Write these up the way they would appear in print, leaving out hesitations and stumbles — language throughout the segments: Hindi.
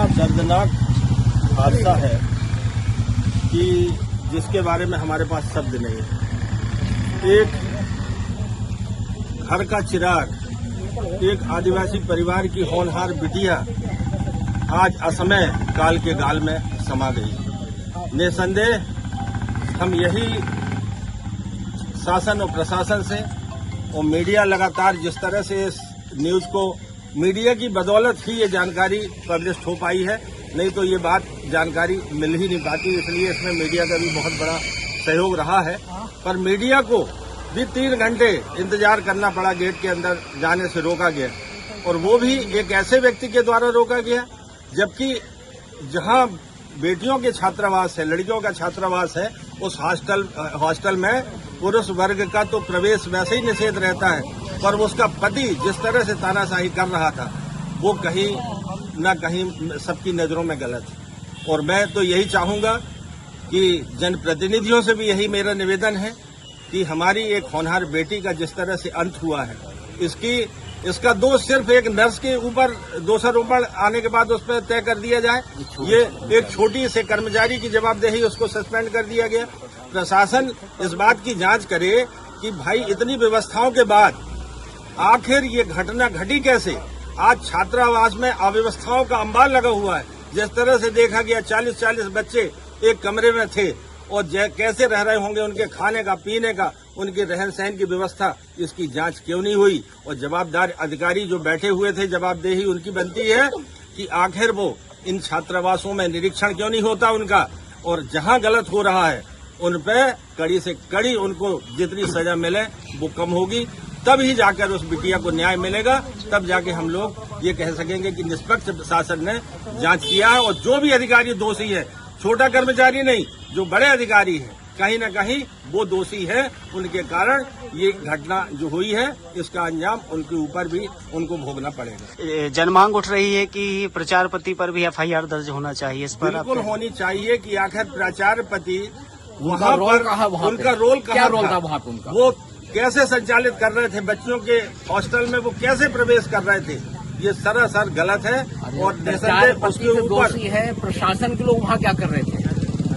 इतना दर्दनाक हादसा है कि जिसके बारे में हमारे पास शब्द नहीं है। एक घर का चिराग, एक आदिवासी परिवार की होनहार बिटिया आज असमय काल के गाल में समा गई। निसंदेह हम यही शासन और प्रशासन से और मीडिया लगातार जिस तरह से इस न्यूज को, मीडिया की बदौलत ही ये जानकारी पब्लिश हो पाई है, नहीं तो ये बात जानकारी मिल ही नहीं पाती। इसलिए इसमें मीडिया का भी बहुत बड़ा सहयोग रहा है। पर मीडिया को भी 3 घंटे इंतजार करना पड़ा, गेट के अंदर जाने से रोका गया, और वो भी एक ऐसे व्यक्ति के द्वारा रोका गया जबकि जहां बेटियों के छात्रावास है, लड़कियों का छात्रावास है, उस हॉस्टल में पुरुष वर्ग का तो प्रवेश वैसे ही निषेध रहता है, पर उसका पति जिस तरह से तानाशाही कर रहा था वो कहीं न कहीं सबकी नजरों में गलत है। और मैं तो यही चाहूंगा कि जनप्रतिनिधियों से भी यही मेरा निवेदन है कि हमारी एक होनहार बेटी का जिस तरह से अंत हुआ है, इसका दोष सिर्फ एक नर्स के ऊपर दोषारोपण आने के बाद उस पर तय कर दिया जाए। ये एक छोटी से कर्मचारी की जवाबदेही, उसको सस्पेंड कर दिया गया। प्रशासन इस बात की जांच करे कि भाई इतनी व्यवस्थाओं के बाद आखिर ये घटना घटी कैसे। आज छात्रावास में अव्यवस्थाओं का अंबार लगा हुआ है। जिस तरह से देखा गया 40-40 बच्चे एक कमरे में थे और कैसे रह रहे होंगे, उनके खाने का, पीने का, उनके रहन सहन की व्यवस्था, इसकी जांच क्यों नहीं हुई। और जवाबदार अधिकारी जो बैठे हुए थे, जवाबदेही उनकी बनती है कि आखिर वो इन छात्रावासों में निरीक्षण क्यों नहीं होता उनका, और जहां गलत हो रहा है उन पे कड़ी से कड़ी उनको जितनी सजा मिले वो कम होगी। तब ही जाकर उस बिटिया को न्याय मिलेगा, तब जाके हम लोग ये कह सकेंगे कि निष्पक्ष शासन ने जांच किया है। और जो भी अधिकारी दोषी है, छोटा कर्मचारी नहीं, जो बड़े अधिकारी हैं, कहीं न कहीं वो दोषी है। उनके कारण ये घटना जो हुई है, इसका अंजाम उनके ऊपर भी उनको भोगना पड़ेगा। जनमांग उठ रही है कि प्रचार पति पर भी FIR दर्ज होना चाहिए। इस पर बिल्कुल होनी चाहिए कि आखिर प्रचार पति वहाँ पर उनका रोल क्या रोल था वहाँ पर, वो कैसे संचालित कर रहे थे बच्चों के हॉस्टल में, वो कैसे प्रवेश कर रहे थे, ये सरासर गलत है। और उसके ऊपर है प्रशासन के लोग वहाँ क्या कर रहे थे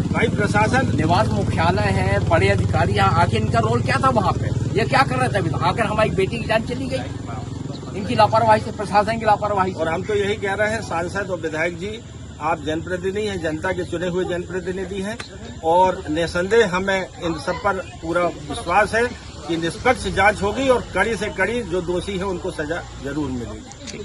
भाई, प्रशासन निवास मुख्यालय है, बड़े अधिकारी यहाँ आके इनका रोल क्या था वहाँ पे, ये क्या कर रहे थे अभी? आकर हमारी बेटी की जान चली गई इनकी लापरवाही से, प्रशासन की लापरवाही से। और हम तो यही कह रहे हैं, सांसद और विधायक जी, आप जनप्रतिनिधि हैं, जनता के चुने हुए जनप्रतिनिधि हैं, और निसंदेह हमें इन सब पर पूरा विश्वास है कि निष्पक्ष जांच होगी और कड़ी से कड़ी जो दोषी है उनको सजा जरूर मिलेगी।